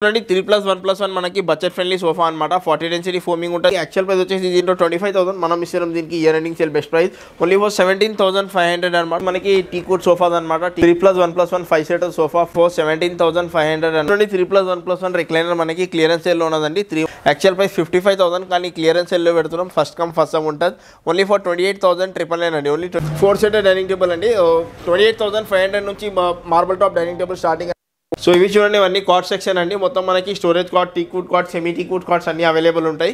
చూడండి 3+1+1 మనకి budget friendly sofa అన్నమాట 40 డెన్సిటీ ఫోమింగ్ ఉంటుంది. యాక్చువల్ ప్రైస్ వచ్చేసి దీంట్లో 25,000 మనం ఇస్తున్నాం. దీనికి year ending sale best price only for 17,500 అనమాట. మనకి టీకూడ్ సోఫా అనమాట. 3+1+1 5 సీటర్ సోఫా ఫర్ 17,500 అండి. 3+1+1 రిక్లైనర్ మనకి క్లియరెన్స్ సేల్ లో ఉన్నదండి. యాక్చువల్ ప్రైస్ 55,000 కానీ క్లియరెన్స్ సేల్ లో పెడుతున్నాం. ఫస్ట్ కమ్ ఫస్ట్ సమ్ ఉంటుంది. ఓన్లీ ఫర్ 28,999 అండి. ఓన్లీ 4 సీటర్ డైనింగ్ టేబుల్ అండి. 28,500 నుంచి marble top dining table starting. So ఇవి చూడండి, ఇవన్నీ కార్డ్ సెక్షన్ అండి. మొత్తం మనకి storage card, teakwood card, semi teakwood cards అన్ని అవైలబుల్ ఉంటాయి.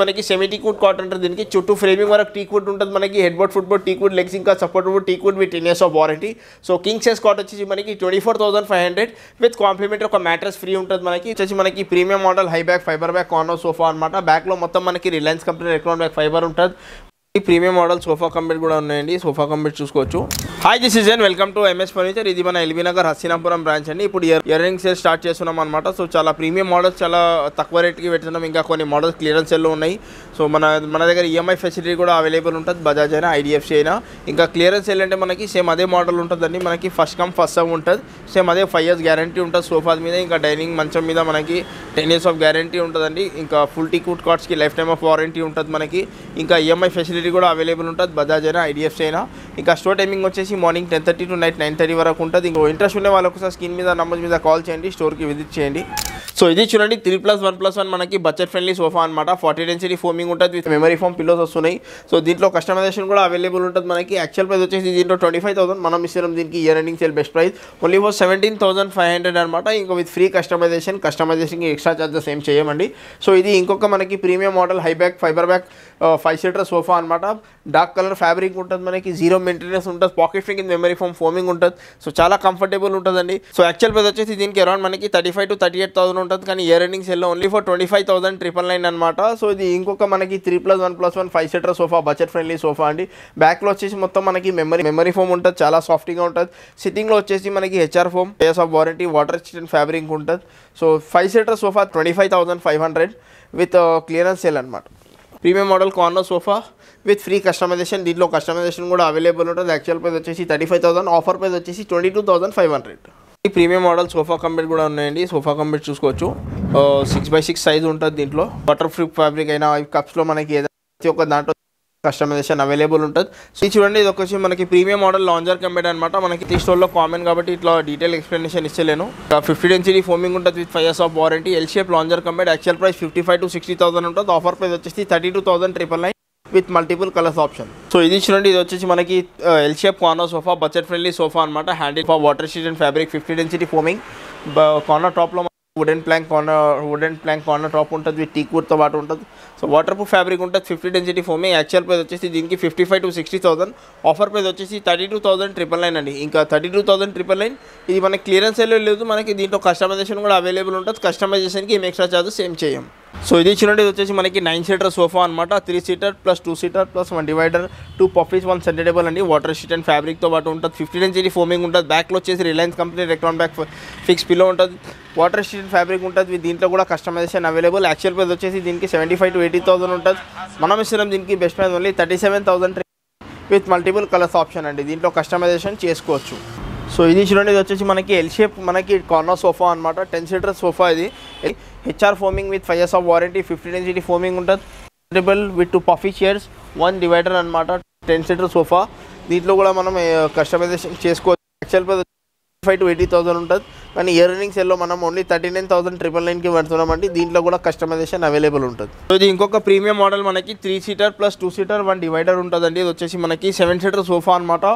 మనకి సెమీ టీకూడ్ కార్డ్ ఉంటుంది. దీనికి చుట్టూ ఫ్రేమింగ్ వరకు టీకూడ్ ఉంటుంది. మనకి head board, foot board teakwood, legs ఇంకా support board teakwood with 10 years of warranty. So king size cot వచ్చేసి మనకి 24,500 విత్ కాంప్లిమెంటరీ ఒక మ్యాట్రెస్ ఫ్రీ ఉంటుంది. మనకి premium model high back fibre back corner sofa అనమాట. బ్యాక్లో మొత్తం మనకి Reliance company electron back fibre ఉంటుంది. ఈ ప్రీమియం మోడల్ సోఫా కంబెడ్ కూడా ఉన్నాయండి. సోఫా కంబెడ్ చూసుకోవచ్చు. హాయ్ దిస్ ఇస్ జన్, వెల్కమ్ టు ఎంఎస్ ఫర్నిచర్. ఇది మన ఎల్బీ నగర్ హస్తినాపురం బ్రాంచ్ అండి. ఇప్పుడు ఇయర్ రింగ్ సేల్ స్టార్ట్ చేస్తున్నాం అనమాట. సో చాలా ప్రీమియం మోడల్స్ చాలా తక్కువ రేట్కి పెడుతున్నాం. ఇంకా కొన్ని మోడల్స్ క్లియరెన్స్ సేల్లో ఉన్నాయి. సో మన దగ్గర ఈఎంఐ ఫెసిలిటీ కూడా అవైలబుల్ ఉంటుంది. బజాజ్ అయినా ఐడిఎఫ్సి అయినా. ఇంకా క్లియరెన్స్ సేల్ అంటే మనకి సేమ్ అదే మోడల్ ఉంటుందండి. మనకి ఫస్ట్ కమ్ ఫస్ట్ సమ్ ఉంటుంది. సేమ్ అదే 5 years గ్యారంటీ ఉంటుంది సోఫాస్ మీద. ఇంకా డైనింగ్ మంచం మీద మనకి 10 years ఆఫ్ గ్యారంటీ ఉంటుందండి. ఇంకా ఫుల్ టీకూడ్ కార్డ్స్కి లైఫ్ టైమ్ ఆఫ్ వారంటీ ఉంటుంది మనకి. ఇంకా ఈఎంఐ ఫెసిలిటీ కూడా అవైలబుల్ ఉంటుంది. బజాజ్ అయినా ఐడిఎఫ్సి అయినా. ఇంకా స్టోర్ టైమింగ్ వచ్చేసి మార్నింగ్ 10:30 to నైట్ 9:30 వరకు ఉంటుంది. ఇంకో ఇంట్రెస్ట్ ఉండే వాళ్ళకు ఒకసారి స్క్రీన్ మీద నంబర్ మీద కాల్ చేయండి, స్టోర్కి విజిట్ చేయండి. సో ఇది చూడండి 3+1+1 మనకి బడ్జెట్ ఫ్రెండ్లీ సోఫా అనమాట. 40 డెన్సిటీ ఫోమింగ్ ఉంటుంది. విత్ మెమరీ ఫోమ్ పిల్లోస్ వస్తున్నాయి. సో దీంట్లో కస్టమైజేషన్ కూడా అవైలబుల్ ఉంటుంది మనకి. యాక్చువల్ ప్రైస్ వచ్చేసి దీంట్లో 25,000 మనం ఇస్తున్నాం. దీనికి year ending sale best price only for 17,500 అనమాట. ఇంకా విత్ ఫ్రీ కస్టమైజేషన్కి ఎక్స్ట్రా చార్జెస్ ఏం చేయమండి. సో ఇది ఇంకొక మనకి premium model high back fibre back 5 seater sofa అనమాట. డార్క్ కలర్ ఫ్యాబ్రిక్ ఉంటుంది మనకి. జీరో మెయింటెనెన్స్ ఉంటుంది. Pocket free memory foam foaming ఉంటుంది. సో చాలా కంఫర్టబుల్ ఉంటుందండి. సో యాక్చువల్ ప్రైస్ వచ్చేసి దీనికి అరౌండ్ మనకి 35,000 to 38,000 ఉంటుంది. కానీ ఇయర్ ఎండింగ్ సేల్లో ఓన్లీ ఫర్ 25,999 అనమాట. సో ఇది ఇంకొక మనకి 3+1+1 5 seater sofa budget friendly sofa అండి. బ్యాక్లో వచ్చేసి మొత్తం మనకి మెమరీ ఫోమ్ ఉంటుంది. చాలా సాఫ్ట్గా ఉంటుంది. సిట్టింగ్లో వచ్చేసి మనకి HR foam, years of warranty, water resistant fabric ఉంటుంది. So 5 seater sofa 25,500 with clearance sale అనమాట. Premium model corner sofa with free customisation. దీంట్లో కస్టమైజేషన్ కూడా అవైలబుల్ ఉంటుంది. యాక్చువల్ ప్రైస్ వచ్చేసి 35,000, ఆఫర్ ప్రైస్ వచ్చేసి 22,500. ఈ ప్రీమియం మోడల్ సోఫా కంబెడ్ కూడా ఉన్నాయండి. సోఫా కంబెడ్ చూసుకోవచ్చు. 6x6 సైజ్ ఉంటుంది. దీంట్లో బటర్ ఫ్రీ ఫ్యాబ్రిక్ అయినా కప్స్లో మనకి ఏదైనా ఒక దాంట్లో కస్టమైజేషన్ అవైలబుల్ ఉంటుంది. సో చూడండి, ఇది వచ్చేసి మనకి ప్రీమియం మోడల్ లాంజర్ కంబెడ్ అనమాట. మనకి ఈ స్టోర్లో కామన్ కాబట్టి ఇట్లా డీటెయిల్ ఎక్స్ప్లెనేషన్ ఇచ్చలేను. 50 డెన్సిటీ ఫోమింగ్ ఉంటుంది with 5 years of warranty. L shape lounger cum bed. Actual price 55,000 to 60,000 ఉంటుంది. ఆఫర్ ప్రైస్ వచ్చేసి 32,999 with multiple colours option. So ఇది చూడండి, ఇది వచ్చేసి మనకి L shape corner sofa budget friendly sofa అనమాట. Handle for water resistant fabric 50 density foaming. Corner టాప్లో wooden plank corner top ఉంటుంది. విత్ టీకూడ్తో పాటు ఉంటుంది. సో వాటర్ ప్రూఫ్ ఫ్యాబ్రిక్ ఉంటుంది. 50 డెన్సిటీ ఫోమింగ్. యాక్చువల్ ప్రైస్ వచ్చేసి దీనికి 55,000 to 60,000. ఆఫర్ ప్రైస్ వచ్చేసి 32,999 అండి. ఇంకా 32,999 ఇది మనకి క్లియరెన్స్ సేల్ లేదు. మనకి దీంట్లో కస్టమైజేషన్ కూడా అవైలబుల్ ఉంటుంది. కస్టమైజేషన్కి ఏం ఎక్స్ట్రా చార్జెస్ ఏం చేయం. సో ఇది చూడండి, ఇది వచ్చేసి మనకి 9 సీటర్ సోఫా అనమాట. 3 seater plus 2 seater plus 1 divider, 2 puffies, 1 centre table అండి. వాటర్ రెసిస్టెంట్ ఫ్యాబ్రిక్తో పాటు ఉంటుంది. 50 డెన్సిటీ ఫోమింగ్ ఉంటుంది. బ్యాక్లో వచ్చేసి Reliance company electron back fix pillow ఉంటుంది. వాటర్ రెసిస్టెంట్ ఫ్యాబ్రిక్ ఉంటుంది. దీంట్లో కూడా కస్టమైజేషన్ అవైలబుల్. యాక్చువల్ ప్రైస్ వచ్చేసి దీనికి 75,000 to 80,000 ఉంటుంది. మనం ఇస్తున్నాం దీనికి best price only 37,000 with multiple colours option అండి. దీంట్లో కస్టమైజేషన్ చేసుకోవచ్చు. సో ఇది చూడండి, ఇది వచ్చేసి మనకి ఎల్ షేప్ మనకి కార్నర్ సోఫా అనమాట. 10 సీటర్ సోఫా. ఇది HR foaming with 5 years of warranty. 50 density foaming ఉంటుంది. Table with 2 puffy chairs, 1 divider అనమాట. 10 సీటర్ సోఫా. దీంట్లో కూడా మనం కస్టమైజేషన్ చేసుకోవచ్చు. యాక్చువల్ ప్రైస్ 55,000 to 80,000 ఉంటుంది. కానీ ఇయర్ ఎండింగ్ సేల్లో మనం ఓన్లీ 39,999కి పెడుతున్నామండి. దీంట్లో కూడా కస్టమైజేషన్ అవైలబుల్ ఉంటుంది. సో ఇది ఇంకొక ప్రీమియం మోడల్ మనకి 3 సీటర్ ప్లస్ 2 సీటర్ 1 డివైడర్ ఉంటుందండి. ఇది వచ్చేసి మనకి 7 సీటర్ సోఫా అనమాట.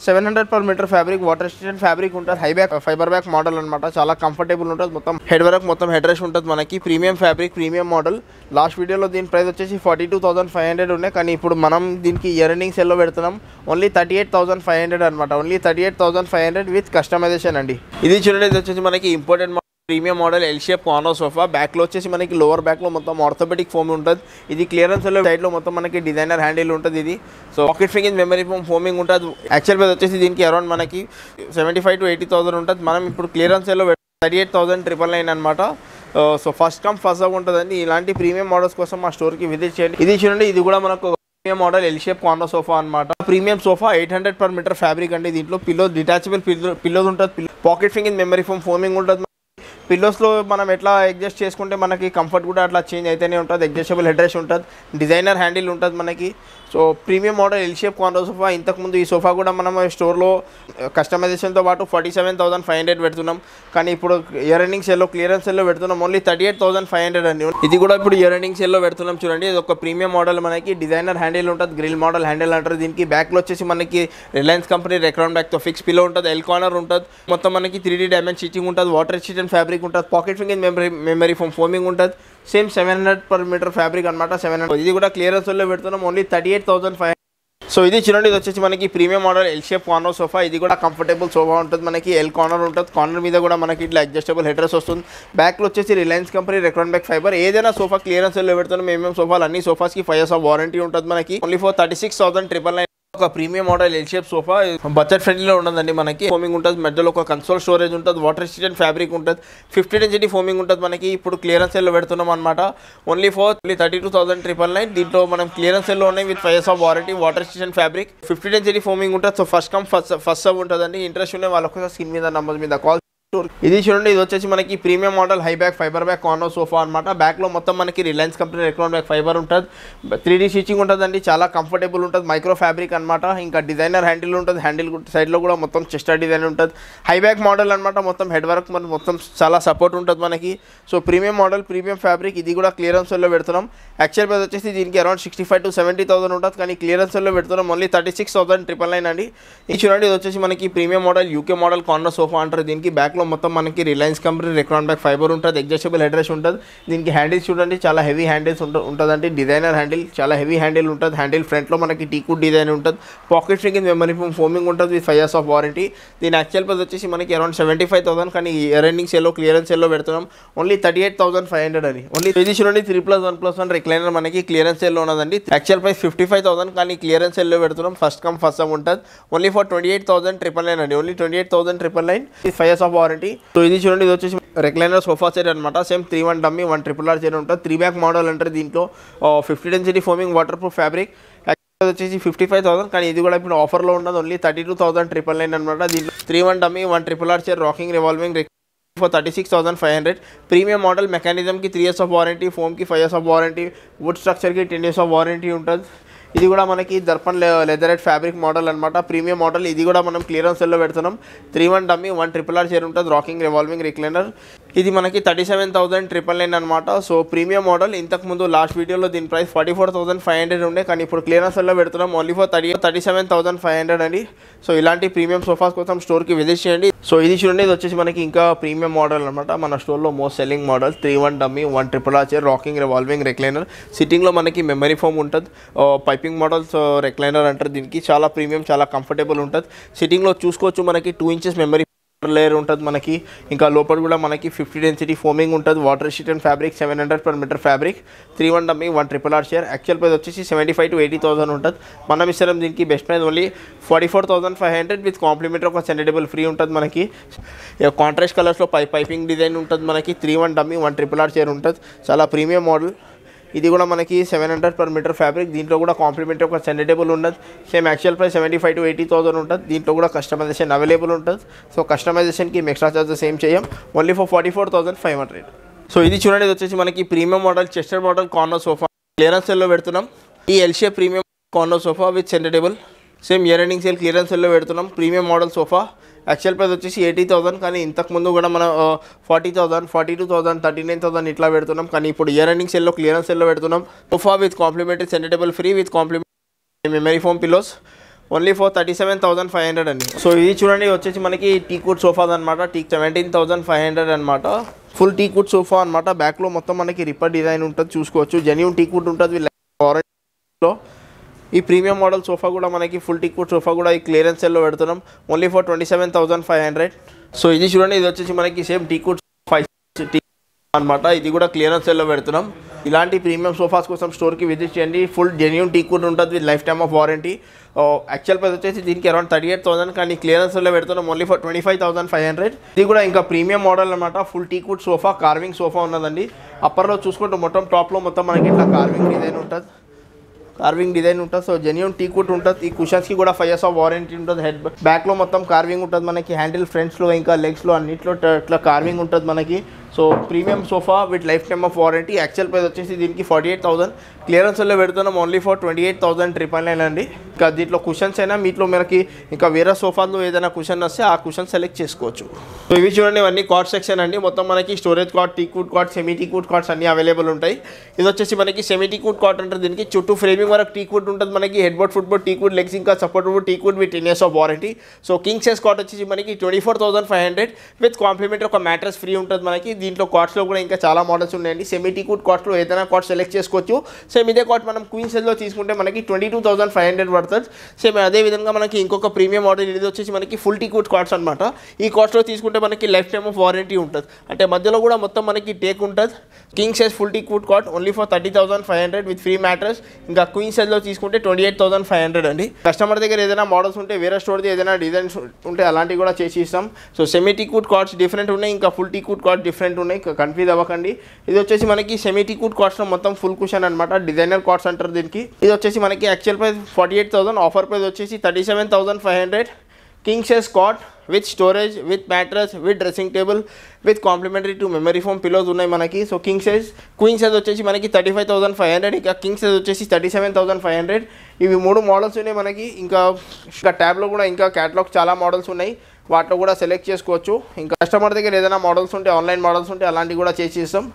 700 per meter fabric, water resistant fabric ఉంటుంది. High back fibre back model అనమాట. చాలా కంఫర్టబుల్ ఉంటుంది. మొత్తం హెడ్ వరకు మొత్తం హెడ్ రెస్ట్ ఉంటుంది మనకి. Premium fabric, premium model. Last వీడియోలో దీని ప్రైస్ వచ్చేసి 42,500 ఉన్నాయి. కానీ ఇప్పుడు మనం దీనికి ఇయర్ ఎండింగ్ సేల్లో పెడుతున్నాం. ఓన్లీ 38,500 అనమాట. ఓన్లీ 38,500 విత్ కస్టమైజేషన్ అండి. ఇది చూడండి, ఇది వచ్చేసి మనకి important premium model L shape corner sofa. బ్యాక్లో వచ్చేసి మనకి లోవర్ బ్యాక్లో మొత్తం ఆర్థోపెడిక్ ఫోమ్ ఉంటుంది. ఇది క్లియరెన్స్ సైడ్లో మొత్తం మనకి డిజైనర్ హ్యాండిల్ ఉంటుంది. ఇది so pocket free memory foam foaming ఉంటుంది. యాక్చువల్ ప్రైస్ వచ్చేసి దీనికి అరౌండ్ మనకి 75,000 to 80,000 ఉంటుంది. మనం ఇప్పుడు క్లియరెన్స్ సైడ్లో 38,999 అనమాట. So first come first serve ఉంటుందండి. ఇలాంటి ప్రీమియం మోడల్స్ కోసం మా స్టోర్కి విజిట్ చేయండి. ఇది చూడండి, ఇది కూడా మనకు premium model L shape corner sofa అనమాట. Premium sofa 800 per meter fabric అండి. దీంట్లో పిల్లో డిటాచబుల్ పిల్లోస్ ఉంటుంది. పాకెట్ ఫింగింగ్ మెమరీ ఫోమ్ ఫోమింగ్ ఉంటుంది. పిల్లోస్లో మనం ఎట్లా అడ్జస్ట్ చేసుకుంటే మనకి కంఫర్ట్ కూడా అట్లా చేంజ్ అయితేనే ఉంటుంది. అడ్జస్టబుల్ హెడ్ రెస్ట్ ఉంటుంది, డిజైనర్ హ్యాండిల్ ఉంటుంది మనకి. So premium model L shape corner sofa. ఇంతకుముందు ఈ సోఫా కూడా మనం స్టోర్లో కస్టమైజేషన్తో పాటు 47,500 పెడుతున్నాం. కానీ ఇప్పుడు ఇయర్ ఎండింగ్ సేల్లో క్లియరెన్స్ సేల్లో పెడుతున్నాం ఓన్లీ 38,500 అండి. ఇది కూడా ఇప్పుడు ఇయర్ ఎండింగ్ సేల్లో పెడుతున్నాం చూడండి. ఇది ఒక ప్రీమియం మోడల్ మనకి డిజైనర్ హ్యాండిల్ ఉంటుంది, గ్రిల్ మోడల్ హ్యాండిల్ అంటారు దీనికి. బ్యాక్లో వచ్చేసి మనకి రిలయన్స్ కంపెనీ రెక్రౌండ్ బ్యాక్తో ఫిక్స్ పిల్లో ఉంటుంది, ఎల్ కార్నర్ ఉంటుంది, మొత్తం మనకి 3D డైమండ్ స్టిచ్చింగ్ ఉంటుంది, వాటర్ రెసిస్టెంట్ ఫ్యాబ్రిక్ ఉంటుంది, పాకెట్ ఫింగర్ మెమరీ ఫోమింగ్ ఉంటుంది. సేమ్ 700 per meter ఫ్యాబ్రిక్ అనమాట. 700. ఇది కూడా క్లియరెన్స్ లో పెడుతున్నాం ఓన్లీ 38,500. సో ఇది చూడండి, ఇది వచ్చేసి మనకి premium model L shape corner sofa. ఇది కూడా కంఫర్టబుల్ సోఫా ఉంటుంది మనకి. ఎల్ కార్నర్ ఉంటుంది, కార్నర్ మీద కూడా మనకి ఇట్లా అడ్జస్టబుల్ హెడ్ రెస్ట్ వస్తుంది. బ్యాక్లో వచ్చేసి Reliance company Recron back fibre. ఏదైనా సోఫా క్లియరెన్స్ లో పెడుతున్నాం. మేము సోఫాలు అన్ని సోఫాస్కి 5 years వారంటీ ఉంటుంది మనకి. Only for 36,999. ఒక premium model L shape sofa budget ఫ్రెండ్లీలో ఉంటుందండి మనకి. ఫోమింగ్ ఉంటుంది, మధ్యలో ఒక కన్సోల్ స్టోరేజ్ ఉంటుంది, వాటర్ రెసిస్టెంట్ ఫ్యాబ్రిక్ ఉంటుంది, 50 density ఫోమింగ్ ఉంటుంది మనకి. ఇప్పుడు క్లియరెన్స్ సేల్లో పెడుతున్నాం అనమాట ఓన్లీ ఫర్ 32,999. దీంట్లో మనం క్లియరెన్స్ సేల్లో ఉన్నాయి with 5 years warranty, water resistant fabric, 50 density foaming ఉంటుంది. So first come first serve ఉంటుందండి. ఇంట్రెస్ట్ ఉండే వాళ్ళకి స్క్రీన్ మీద నంబర్ మీద కాల్. ఇది చూడండి, ఇది వచ్చేసి మనకి premium model high back fibre back corner sofa అనమాట. బ్యాక్లో మొత్తం మనకి Reliance company Recron back fibre ఉంటుంది, 3D స్టిచ్చింగ్ ఉంటుందండి, చాలా కంఫర్టబుల్ ఉంటుంది, మైక్రో ఫ్యాబ్రిక్ అనమాట. ఇంకా డిజైనర్ హ్యాండిల్ ఉంటుంది, హ్యాండిల్ సైడ్లో కూడా మొత్తం చెస్టర్ డిజైన్ ఉంటుంది. హై బ్యాక్ మోడల్ అనమాట, మొత్తం హెడ్ వర్క్ మొత్తం చాలా సపోర్ట్ ఉంటుంది మనకి. So premium model, premium fabric. ఇది కూడా క్లియరెన్స్లో పెడుతున్నాం. యాక్చువల్ ప్రైస్ వచ్చేసి దీనికి అరౌండ్ 65,000 to 70,000 ఉంటుంది, కానీ క్లియరెన్స్లో పెడుతున్నాం ఓన్లీ 36,999 అండి. ఇది చూడండి, ఇది వచ్చేసి మనకి premium model UK model corner sofa అంటారు దీనికి. బ్యాక్లో మొత్తం మనకి Reliance company Recron back fibre ఉంటుంది, అడ్జస్టబుల్ హెడ్ రెస్ట్ ఉంటుంది. దీనికి హ్యాండిల్స్ చూడండి, చాలా హెవీ హ్యాండిల్స్ ఉంటుందండి, డిజైనర్ హ్యాండిల్, చాలా హెవీ హ్యాండిల్ ఉంటుంది. హ్యాండిల్ ఫ్రంట్లో మనకి టీకుడ్ డిజైన్ ఉంటుంది, పాకెట్ ఫింగర్ మెమరీ ఫోమింగ్ ఉంటుంది విత్ 5 years వారంటీ. దీని యాక్చువల్ ప్రైస్ వచ్చేసి మనకి అరౌండ్ 75,000, కానీ ఇయర్ ఎండింగ్ సేల్లో క్లియరెన్స్ సేల్లో పెడుతున్నాం ఓన్లీ 38,500 అని. ఓన్లీ ఇది చూడండి, 3+1+1 రిక్లైనర్ మనకి క్లియరెన్స్ సేల్లో ఉన్నదండి. యాక్చువల్ ప్రైస్ 55,000, కానీ క్లియరెన్స్ సేల్లో పెడుతున్నాం. ఫస్ట్ కమ్ ఫస్ట్ సమ్ ఉంటుంది ఓన్లీ ఫర్ 28,999 అండి. Only 28,999 with 5 years warranty. So ఇది చూడండి, ఇది వచ్చేసి రెక్లైనర్ సోఫా సెట్ అనమాట. సేమ్ 3-1 డమ్మీ 1 RRR చైర్ ఉంటుంది. 3 back మోడల్ అంటారు దీంట్లో. 50 density foaming water proof fabric. వచ్చేసి 55,000, కానీ ఇది కూడా ఇప్పుడు ఆఫర్లో ఉండదు ఓన్లీ 32,999 అనమాట. దీంట్లో 3-1 dummy 1 RRR chair rocking revolving for 36,500. Premium model మెకానిజంకి 3 years వారంటీ, ఫోమ్కి 5 years వారంటీ, వుడ్ స్ట్రక్చర్కి 10 years వారంటీ ఉంటుంది. ఇది కూడా మనకి దర్పన్ లెదరెట్ ఫ్యాబ్రిక్ మోడల్ అనమాట, ప్రీమియం మోడల్. ఇది కూడా మనం క్లియరెన్స్ సెల్లో పెడుతున్నాం. 3-1 డమ్మీ 1 RRR చైర్ ఉంటుంది, రాకింగ్ రివాల్వింగ్ రిక్లైనర్. ఇది మనకి 37,999 అనమాట. సో ప్రీమియం మోడల్. ఇంతకుముందు లాస్ట్ వీడియోలో దీని ప్రైస్ 44,500 ఉండే, కానీ ఇప్పుడు క్లియరెన్స్ సెల్లో పెడుతున్నాం ఓన్లీ ఫర్ 37,500 అండి. సో ఇలాంటి ప్రీమియం సోఫాస్ కోసం స్టోర్కి విజిట్ చేయండి. సో ఇది చూడండి, ఇది వచ్చేసి మనకి ఇంకా ప్రీమియం మోడల్ అనమాట. మన స్టోర్లో most selling model 3-1 dummy 1 RRR chair rocking revolving recliner. సిట్టింగ్లో మనకి మెమరీ ఫోమ్ ఉంటుంది, పైపింగ్ మోడల్స్ రెక్లైనర్ అంటారు దీనికి. చాలా ప్రీమియం, చాలా కంఫర్టబుల్ ఉంటుంది. సిట్టింగ్లో చూసుకోవచ్చు మనకి 2 inches మెమరీ లేయర్ ఉంటుంది మనకి. ఇంకా లోపల కూడా మనకి 50 density ఫోమింగ్ ఉంటుంది, water resistant fabric, 700 per meter fabric, 3-1 dummy 1 RRR chair. Actual price వచ్చేసి 75,000 to 80,000 ఉంటుంది. మనం ఇస్తాం దీనికి best price only 44,500 with complimentary ఒక సెండబుల్ ఫ్రీ ఉంటుంది మనకి. కాంట్రాస్ట్ కలర్స్లో పైపింగ్ డిజైన్ ఉంటుంది మనకి. 3-1 డమ్మీ 1 RRR చైర్ ఉంటుంది, చాలా ప్రీమియం మోడల్. ఇది కూడా మనకి 700 per meter ఫ్యాబ్రిక్. దీంట్లో కూడా కాంప్లిమెంటరీ ఒక సెండబుల్ ఉండదు. సేమ్ యాక్చువల్ ప్రైస్ 75,000 to 80,000 ఉంటుంది. దీంట్లో కూడా కస్టమైజేషన్ అవైలబుల్ ఉంటుంది. సో కస్టమైజేషన్కి ఎక్స్ట్రా చార్జెస్ ఏం చేయం, ఓన్లీ ఫర్ 44,500. సో ఇది చూడండి, ఇది వచ్చేసి మనకి premium model chester model corner sofa clearance సెల్లో పెడుతున్నాం. ఈ L shape premium corner sofa with centre table. Same year ending sale clearance సెల్లో పెడుతున్నాం. Premium model sofa. Actual price వచ్చేసి 80,000, కానీ ఇంతకుముందు కూడా మనం 40,000, 42,000, 39,000 ఇట్లా పెడుతున్నాం. కానీ ఇప్పుడు ఇయర్ ఎండింగ్ సెల్లో క్లియరెన్స్ సెల్లో పెడుతున్నాం. Sofa with complimentary centre table free with complimentary memory foam pillows only for 37,500 అండి. సో ఇది చూడండి, వచ్చేసి మనకి టీకుడ్ సోఫాస్ అనమాట. 17,500 అనమాట. ఫుల్ టీకుడ్ సోఫా అనమాట. బ్యాక్లో మొత్తం మనకి రిప్పర్ డిజైన్ ఉంటుంది, చూసుకోవచ్చు. జెన్యూన్ టీకుడ్ ఉంటుంది వారంటీలో. ఈ ప్రీమియం మోడల్ సోఫా కూడా మనకి ఫుల్ టీకుడ్ సోఫా కూడా ఈ క్లియరెన్స్ సెల్లో పెడుతున్నాం ఓన్లీ ఫర్ 27,500. సో ఇది చూడండి, ఇది వచ్చేసి మనకి సేమ్ టీకుడ్ అనమాట. ఇది కూడా క్లియరెన్స్ సెల్లో పెడుతున్నాం. ఇలాంటి ప్రీమియం సోఫాస్ కోసం స్టోర్కి విజిట్ చేయండి. ఫుల్ జెన్యూన్ టీకుడ్ ఉంటుంది with life time of warranty. Actual price వచ్చేసి దీనికి అరౌండ్ 38,000, కానీ క్లియరెన్స్లో పెడుతున్నాం ఓన్లీ ఫర్ 25,500. ఇది కూడా ఇంకా ప్రీమియం మోడల్ అనమాట. ఫుల్ టీకుడ్ సోఫా, కార్వింగ్ సోఫా ఉన్నదండి. అప్పర్లో చూసుకుంటే మొత్తం టాప్లో మొత్తం మనకి ఇట్లా కార్వింగ్ డిజైన్ ఉంటుంది. సో జెన్యూన్ టీకుడ్ ఉంటుంది. ఈ కుషన్స్కి కూడా 5 years వారంటీ ఉంటుంది. హెడ్ బ్యాక్లో మొత్తం కార్వింగ్ ఉంటుంది మనకి. హ్యాండిల్ ఫ్రంట్స్లో ఇంకా లెగ్స్లో అన్నిట్లో ఇట్లా కార్వింగ్ ఉంటుంది మనకి. So premium sofa with life time of warranty. Actual price వచ్చేసి దీనికి 48,000, క్లియరెన్స్లో పెడుతున్నాం ఓన్లీ ఫర్ 28,999 అండి. ఇంకా దీంట్లో కుషన్స్ అయినా మీట్లో మనకి ఇంకా వేరే సోఫాలో ఏదైనా కుషన్ వస్తే ఆ కుషన్ సెలెక్ట్ చేసుకోవచ్చు. సో ఇవి చూడండి, ఇవన్నీ కాట్ సెక్షన్ అండి. మొత్తం మనకి storage cot, teakwood cot, semi teakwood cots అన్నీ అవైలబుల్ ఉంటాయి. ఇది వచ్చేసి మనకి సెమీ టీక్వుడ్ కాట్ అంటారు. దీనికి చుట్టూ ఫ్రేమింగ్ వరకు టీక్వుడ్ ఉంటుంది. మనకి head board, foot board teakwood, legs ఇంకా support board teakwood with 10 years of warranty. So king size cot వచ్చేసి మనకి 24,500 విత్ కాంప్లిమెంటరీ ఒక మ్యాట్రెస్ ఫ్రీ ఉంటుంది మనకి. దీంట్లో కాట్స్లో కూడా ఇంకా చాలా మోడల్స్ ఉన్నాయండి. సెమీ టీక్వుడ్ కాట్స్లో ఏదైనా కాట్ సెలెక్ట్ చేసుకోవచ్చు. సేమ్ ఇదే కాట్ మనం క్వీన్ సైజ్లో తీసుకుంటే మనకి 22,500 పడుతుంది. సేమ్ అదే విధంగా మనకి ఇంకొక ప్రీమియం మోడల్ ఇది వచ్చేసి మనకి ఫుల్ టీక్వుడ్ కాట్స్ అనమాట. ఈ కాట్స్లో తీసుకుంటే మనకి లైఫ్ టైమ్ ఆఫ్ వారంటీ ఉంటుంది. అంటే మధ్యలో కూడా మొత్తం మనకి టేక్ ఉంటుంది. King size full teakwood cot only for 30,500 with free mattress. ఇంకా క్వీన్ సైజ్లో తీసుకుంటే 28,500 అండి. కస్టమర్ దగ్గర ఏదైనా మోడల్స్ ఉంటే, వేరే స్టోర్ది ఏదైనా డిజైన్స్ ఉంటే అలాంటివి కూడా చేసి ఇస్తాం. So semi teakwood cots different ఉన్నాయి, ఇంకా ఫుల్ టీక్వుడ్ కాట్ డిఫరెంట్ ఉన్నాయి, కన్ఫ్యూజ్ అవ్వకండి. ఇది వచ్చేసి మనకి సెమీ టీక్వుడ్ కాట్స్లో మొత్తం ఫుల్ కుషన్ అనమాట. డిజైనర్ కాట్స్ అంటారు దీనికి. ఇది వచ్చేసి మనకి యాక్చువల్ ప్రైస్ 48,000, ఆఫర్ ప్రైస్ వచ్చేసి 37,500. King size cot with storage, with mattress, with dressing table, with complimentary 2 memory foam pillows ఉన్నాయి మనకి. So king size, queen size వచ్చేసి మనకి 35,500, ఇంకా కింగ్ సైజ్ వచ్చేసి 37,500. ఇవి 3 మోడల్స్ ఉన్నాయి మనకి. ఇంకా ట్యాబ్లో కూడా ఇంకా క్యాటలాగ్ చాలా మోడల్స్ ఉన్నాయి, వాటిలో కూడా సెలెక్ట్ చేసుకోవచ్చు. ఇంకా కస్టమర్ దగ్గర ఏదైనా మోడల్స్ ఉంటే, ఆన్లైన్ మోడల్స్ ఉంటే అలాంటివి కూడా చేసి ఇస్తాం.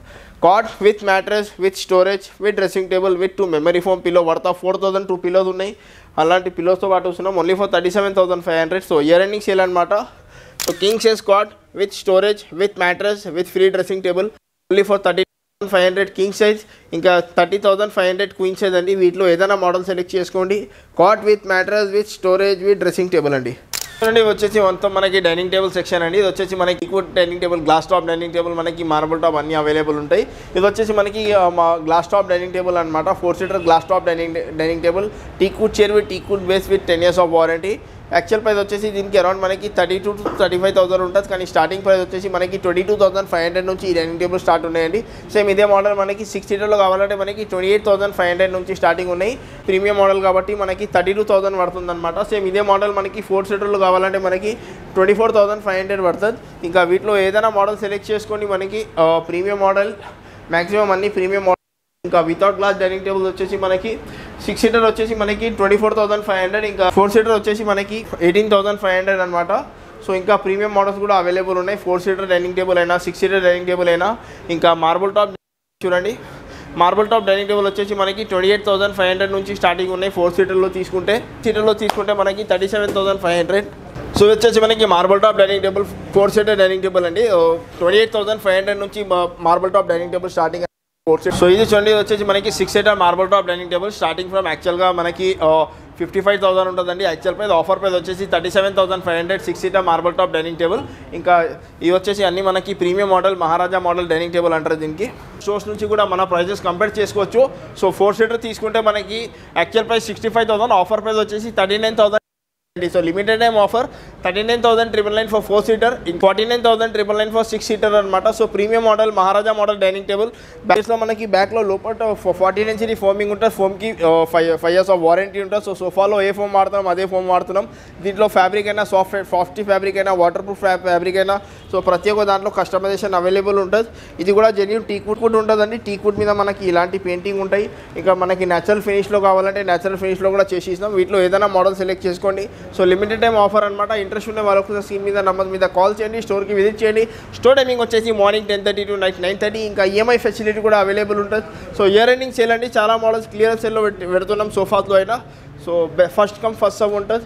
Cot with mattress, with storage, with dressing table, with 2 memory foam pillow worth of 4,000 2 pillows ఉన్నాయి. అలాంటి పిలోస్తో పాటు వస్తున్నాం only for 37,500. So year ending sale అనమాట. So king size cot with storage, with mattress, with free dressing table only for 30,500 king size, ఇంకా 30,500 queen size అండి. వీటిలో ఏదైనా మోడల్ సెలెక్ట్ చేసుకోండి. Cot with mattress, with storage, with dressing table అండి. చూడండి, వచ్చేసి మొత్తం మనకి డైనింగ్ టేబుల్ సెక్షన్ అండి. ఇది వచ్చేసి మనకి teakwood dining table, glass top dining table, మనకి మార్బుల్ టాప్ అన్నీ అవైలబుల్ ఉంటాయి. ఇది వచ్చేసి మనకి గ్లాస్ టాప్ డైనింగ్ టేబుల్ అనమాట. 4 seater glass top dining table, teakwood chair with teakwood base with 10 years of warranty. Actual price వచ్చేసి దీనికి అరౌండ్ మనకి 32,000 to 35,000 ఉంటుంది. కానీ స్టార్టింగ్ ప్రైస్ వచ్చేసి మనకి 22,500 నుంచి ఈ డైనింగ్ టేబుల్ స్టార్ట్ ఉన్నాయండి. సేమ్ ఇదే మోడల్ మనకి 6 seaterలో కావాలంటే మనకి 28,500 నుంచి స్టార్టింగ్ ఉన్నాయి. ప్రీమియం మోడల్ కాబట్టి మనకి 32,000 పడుతుంది అనమాట. సేమ్ ఇదే మోడల్ మనకి 4 seaterలో కావాలంటే మనకి 24,500 పడుతుంది. ఇంకా వీటిలో ఏదైనా మోడల్ సెలెక్ట్ చేసుకొని మనకి ప్రీమియం మోడల్, మ్యాక్సిమం అన్ని ప్రీమియం మోడల్. ఇంకా వితౌట్ గ్లాస్ డైనింగ్ టేబుల్ వచ్చేసి మనకి 6 seater వచ్చేసి మనకి 24,500, ఇంకా 4 seater వచ్చేసి మనకి 18,500 అనమాట. సో ఇంకా ప్రీమియం మోడల్స్ కూడా అవైలబుల్ ఉన్నాయి. 4 seater డైనింగ్ టేబుల్ అయినా, 6 seater డైనింగ్ టేబుల్ అయినా. ఇంకా మార్బుల్ టాప్ చూడండి, మార్బుల్ టాప్ డైనింగ్ టేబుల్ వచ్చేసి మనకి 28,500 నుంచి స్టార్టింగ్ ఉన్నాయి. 4 seaterలో తీసుకుంటే మనకి 37,500. సో వచ్చేసి మనకి marble top dining table 4 seater dining table అండి. 28,500 నుంచి marble top dining table starting. So ఇది చూడండి, వచ్చేసి మనకి 6 seater marble top dining table starting from యాక్చువల్గా మనకి 55,000 ఉంటుందండి. యాక్చువల్ ప్రైస్, ఆఫర్ ప్రైస్ వచ్చేసి 37,500 6 seater marble top dining table. ఇంకా ఇవి వచ్చేసి అన్ని మనకి ప్రీమియం మోడల్, మహారాజా మోడల్ డైనింగ్ టేబుల్ అంటారు దీనికి. స్టోర్స్ నుంచి కూడా మన ప్రైజెస్ కంపేర్ చేసుకోవచ్చు. సో 4 seater తీసుకుంటే మనకి యాక్చువల్ ప్రైస్ 65,000, ఆఫర్ ప్రైస్ వచ్చేసి 39,000. So limited time offer 39,999 for 4 seater, 49,999 for 6 seater అనమాట. సో ప్రీమియం మోడల్, మహారాజా మోడల్ డైనింగ్ టేబుల్. బ్యాక్లో మనకి బ్యాక్లో లోపల 14 inch ఫోమింగ్ ఉంటుంది. ఫోమ్కి 5 years ఆఫ్ వారంటీ ఉంటుంది. సో సోఫాలో ఏ ఫోమ్ వాడుతున్నాం అదే ఫోమ్ వాడుతున్నాం. దీంట్లో ఫ్యాబ్రిక్ అయినా, సాఫ్ట్ ఫ్యాబ్రిక్ అయినా, వాటర్ ప్రూఫ్ ఫ్యాబ్రిక్ అయినా, సో ప్రతి ఒక్క దాంట్లో కస్టమైజేషన్ అవైలబుల్ ఉంటుంది. ఇది కూడా జెన్యూన్ టీక్వుడ్ కూడా ఉంటుందండి. టీక్వుడ్ మీద మనకి ఇలాంటి పెయింటింగ్ ఉంటాయి. ఇంకా మనకి న్యాచురల్ ఫినిష్లో కావాలంటే న్యాచురల్ ఫినిష్లో కూడా చేసి ఇస్తాం. వీటిలో ఏదైనా మోడల్ సెలెక్ట్ చేసుకోండి. సో లిమిటెడ్ టైం ఆఫర్ అనమాట. ఇంట్రెస్ట్ ఉండే వాళ్ళకు స్క్రీన్ మీద నంబర్ మీద కాల్ చేయండి, స్టోర్కి విజిట్ చేయండి. స్టోర్ టైమింగ్ వచ్చేసి మార్నింగ్ 10:30 to నైట్ 9:30. ఇంకా ఈఎంఐ ఫెసిలిటీ కూడా అవైలబుల్ ఉంటుంది. సో ఇయర్ ఎండింగ్ సేల్ అండి. చాలా మోడల్స్ క్లియర్ సేల్లో పెడుతున్నాం సోఫాస్లో అయినా. So first come first serve ఉంటుంది.